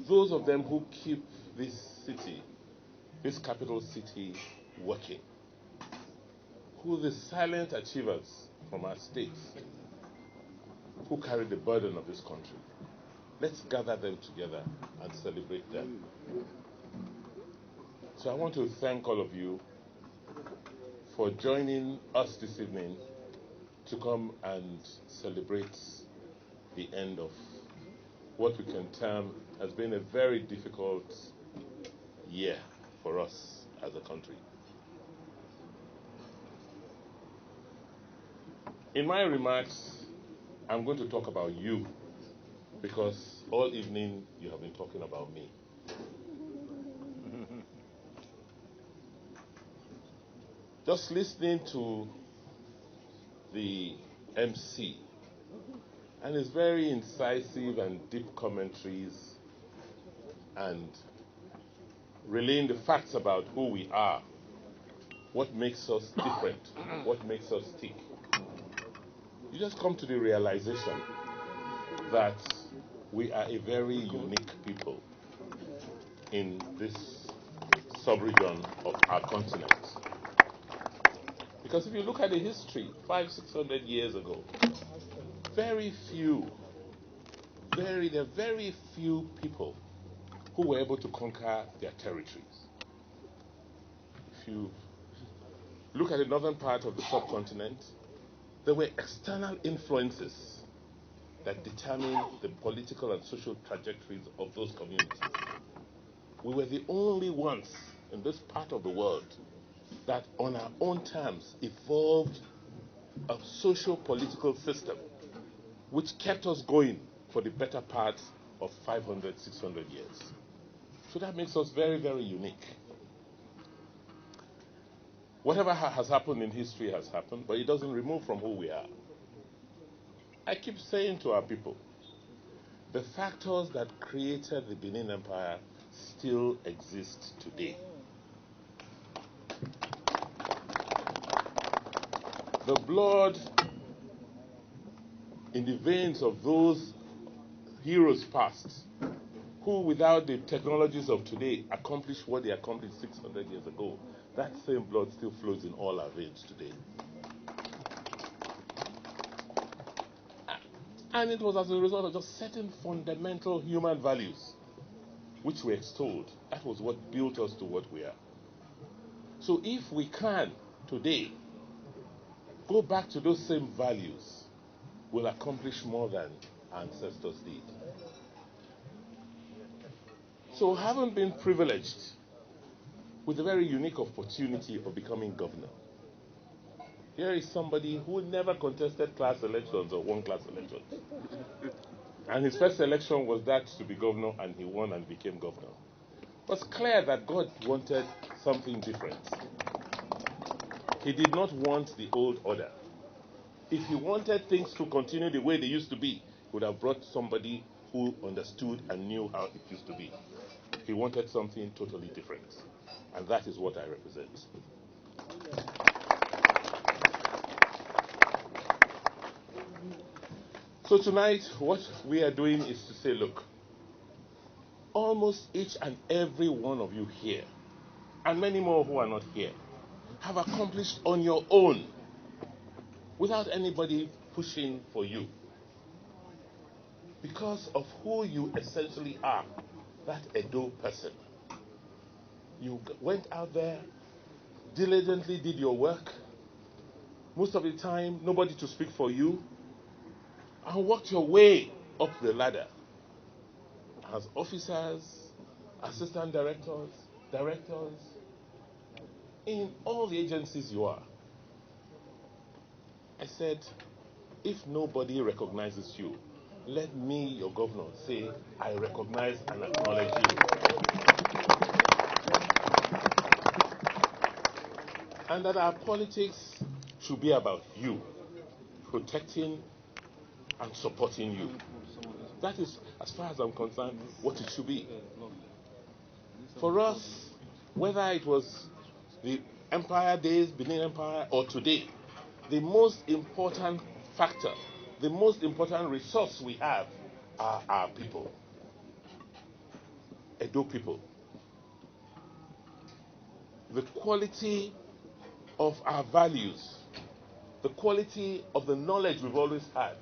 those of them who keep this city, this capital city, working, who are the silent achievers from our states, who carry the burden of this country. Let's gather them together and celebrate them. So I want to thank all of you for joining us this evening to come and celebrate the end of what we can term has been a very difficult year for us as a country. In my remarks, I'm going to talk about you, because all evening you have been talking about me. Just listening to the MC and his very incisive and deep commentaries and relaying the facts about who we are, what makes us different, what makes us tick, you just come to the realization that we are a very unique people in this sub-region of our continent. Because if you look at the history, 500-600 years ago, there are very few people who were able to conquer their territories. If you look at the northern part of the subcontinent, there were external influences that determined the political and social trajectories of those communities. We were the only ones in this part of the world that on our own terms evolved a social political system which kept us going for the better part of 500, 600 years. So that makes us very, very unique. Whatever has happened in history has happened, but it doesn't remove from who we are. I keep saying to our people, the factors that created the Benin Empire still exist today. The blood in the veins of those heroes past, who without the technologies of today accomplished what they accomplished 600 years ago, that same blood still flows in all our veins today. And it was as a result of just certain fundamental human values which were extolled. That was what built us to what we are. So if we can today go back to those same values, we'll accomplish more than our ancestors did. So having been privileged with a very unique opportunity of becoming governor, here is somebody who never contested class elections or won class elections. And his first election was that to be governor, and he won and became governor. It was clear that God wanted something different. He did not want the old order. If he wanted things to continue the way they used to be, he would have brought somebody who understood and knew how it used to be. He wanted something totally different. And that is what I represent. So tonight, what we are doing is to say, look, almost each and every one of you here, and many more who are not here, have accomplished on your own, without anybody pushing for you, because of who you essentially are, that Edo person. You went out there, diligently did your work, most of the time nobody to speak for you, and worked your way up the ladder as officers, assistant directors, directors, in all the agencies you are. I said, if nobody recognizes you, let me, your governor, say, I recognize and acknowledge you. And that our politics should be about you, protecting and supporting you. That is, as far as I'm concerned, what it should be. For us, whether it was the Empire days, Benin Empire, or today, the most important factor, the most important resource we have are our people. Edo people, the quality of our values, the quality of the knowledge we've always had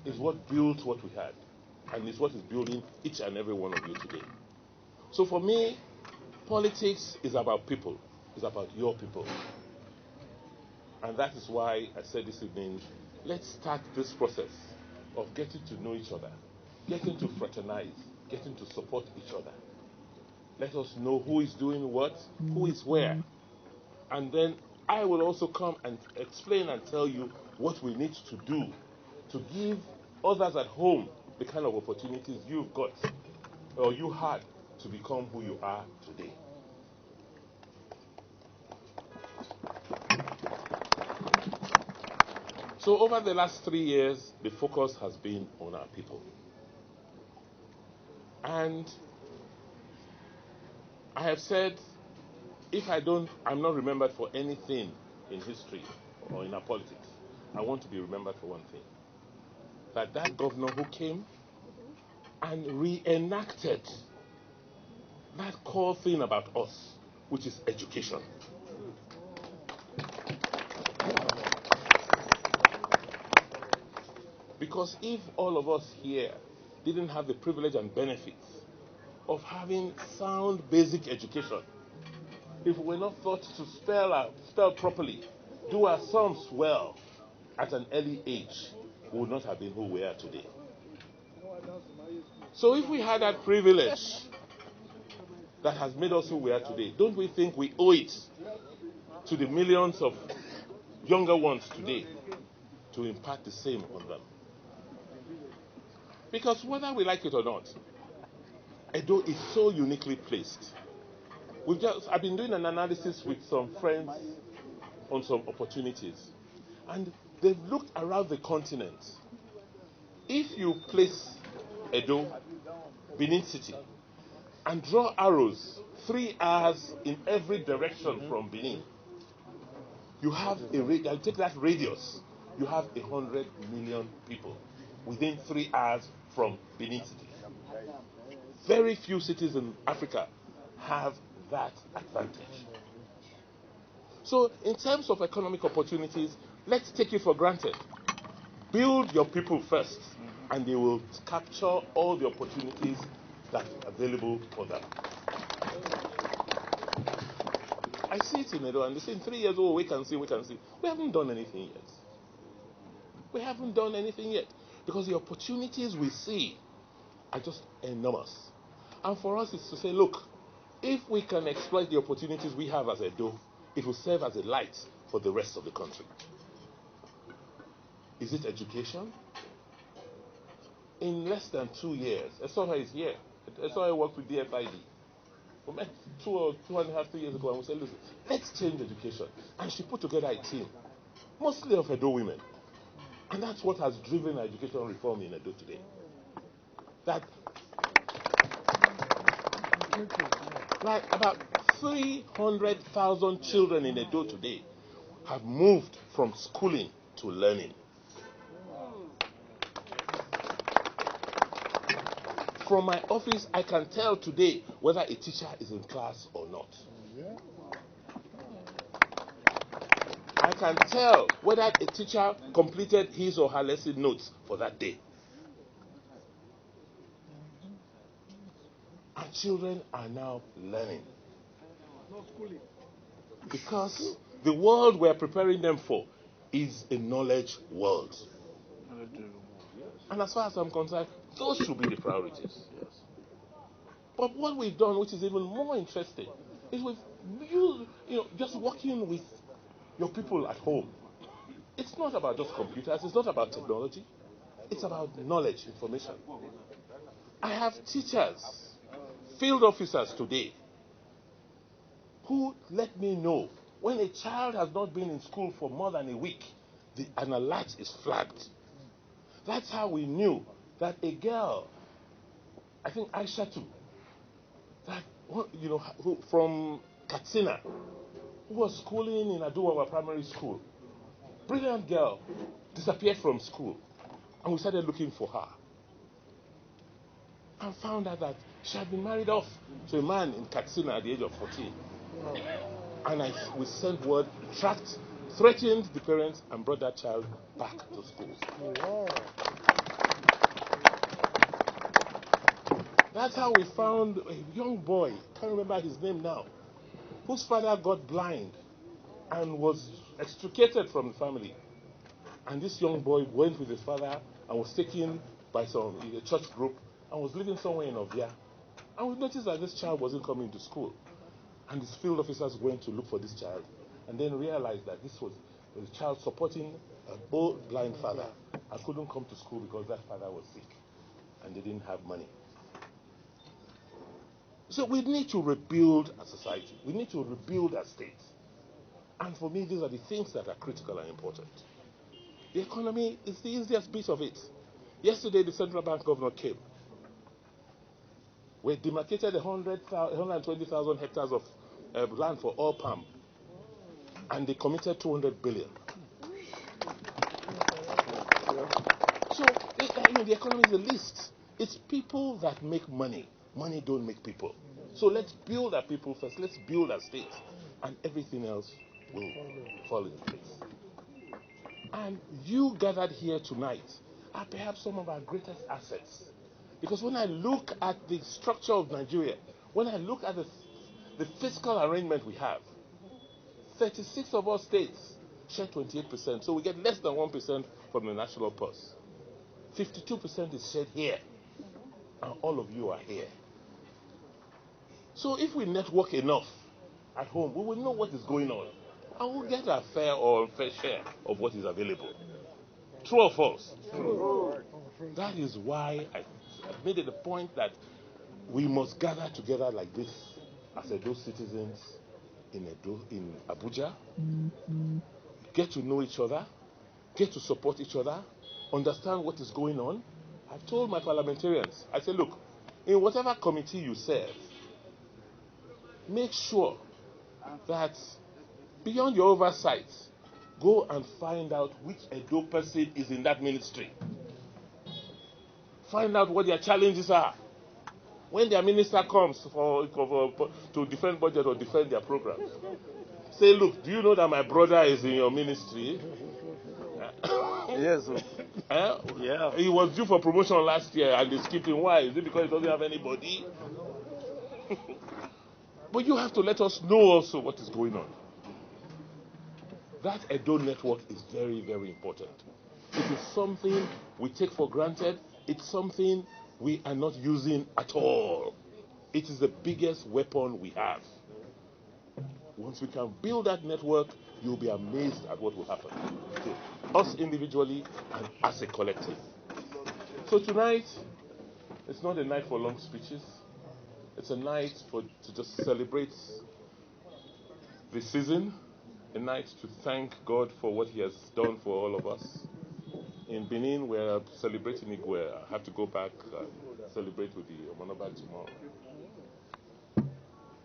is what built what we had, and is what is building each and every one of you today. So for me, politics is about people. It's about your people. And that is why I said this evening, let's start this process of getting to know each other, getting to fraternize, getting to support each other. Let us know who is doing what, who is where. And then I will also come and explain and tell you what we need to do to give others at home the kind of opportunities you've got or you had to become who you are today. So over the last 3 years, the focus has been on our people. And I have said, if I'm not remembered for anything in history or in our politics, I want to be remembered for one thing. That governor who came and reenacted that core thing about us, which is education. Because if all of us here didn't have the privilege and benefits of having sound basic education, if we were not taught to spell properly, do our sums well at an early age, we would not have been who we are today. So if we had that privilege that has made us who we are today, don't we think we owe it to the millions of younger ones today to impart the same on them? Because whether we like it or not, Edo is so uniquely placed. I've been doing an analysis with some friends on some opportunities, and they've looked around the continent. If you place Edo, Benin City, and draw arrows 3 hours in every direction from Benin, you take that radius, you have 100 million people within 3 hours from Benin City. Very few cities in Africa have that advantage. So in terms of economic opportunities, let's take it for granted. Build your people first, and they will capture all the opportunities that are available for them. I see it in Edo, and they say in 3 years, we can see. We haven't done anything yet. We haven't done anything yet. Because the opportunities we see are just enormous. And for us, it's to say, look, if we can exploit the opportunities we have as Edo, it will serve as a light for the rest of the country. Is it education? In less than 2 years, Esoha is here. Esoha worked with DFID. We met 2.5, 3 years ago, and we said, listen, let's change education. And she put together a team, mostly of Edo women. And that's what has driven education reform in Edo today. That like about 300,000 children in Edo today have moved from schooling to learning. From my office, I can tell today whether a teacher is in class or not. I can tell whether a teacher completed his or her lesson notes for that day. And children are now learning. Because the world we're preparing them for is a knowledge world. And as far as I'm concerned, those should be the priorities. Yes. But what we've done, which is even more interesting, is we've used, just working with your people at home. It's not about just computers. It's not about technology. It's about knowledge, information. I have teachers, field officers today, who let me know when a child has not been in school for more than a week, an alert is flagged. That's how we knew that a girl, I think Aisha too, that who from Katsina, who was schooling in Aduwawa Primary School, brilliant girl, disappeared from school, and we started looking for her. and found out that she had been married off to a man in Katsina at the age of 14. And we sent word, tracked, threatened the parents, and brought that child back to school. That's how we found a young boy, can't remember his name now, whose father got blind and was extricated from the family. And this young boy went with his father and was taken by a church group and was living somewhere in Ovia. And we noticed that this child wasn't coming to school. And his field officers went to look for this child and then realized that this was a child supporting an old blind father and couldn't come to school because that father was sick and they didn't have money. So we need to rebuild our society. We need to rebuild our state. And for me, these are the things that are critical and important. The economy is the easiest bit of it. Yesterday, the central bank governor came. We demarcated 120,000 hectares of land for oil palm, and they committed 200 billion. So, the economy is the least. It's people that make money. Money don't make people. So let's build our people first. Let's build our state, and everything else will fall in place. And you gathered here tonight are perhaps some of our greatest assets. Because when I look at the structure of Nigeria, when I look at the fiscal arrangement we have, 36 of our states share 28%, so we get less than 1% from the national purse. 52% is shared here, and all of you are here. So if we network enough at home, we will know what is going on, and we'll get our fair or unfair share of what is available. True or false? True. That is why I made it a point that we must gather together like this as Edo citizens in Abuja, get to know each other, get to support each other, understand what is going on. I've told my parliamentarians, I said, look, in whatever committee you serve, make sure that beyond your oversight, go and find out which Edo person is in that ministry. Find out what their challenges are. When their minister comes to defend budget or defend their programs, say, look, do you know that my brother is in your ministry? Yes. Yeah. He was due for promotion last year and they skipped him. Why? Is it because he doesn't have anybody? But you have to let us know also what is going on. That Edo network is very, very important. It is something we take for granted. It's something we are not using at all. It is the biggest weapon we have. Once we can build that network, you'll be amazed at what will happen to us individually and as a collective. So tonight, it's not a night for long speeches. It's a night to just celebrate the season, a night to thank God for what He has done for all of us. In Benin, we're celebrating Igwe. I have to go back and celebrate with the Omonoba tomorrow.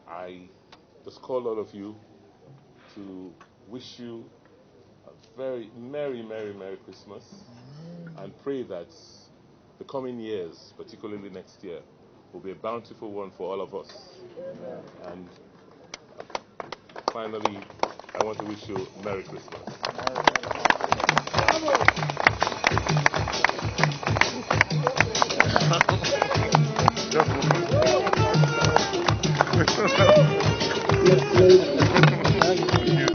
I just call all of you to wish you a very Merry, Merry, Merry Christmas and pray that the coming years, particularly next year, will be a bountiful one for all of us. And finally, I want to wish you Merry Christmas. Yes,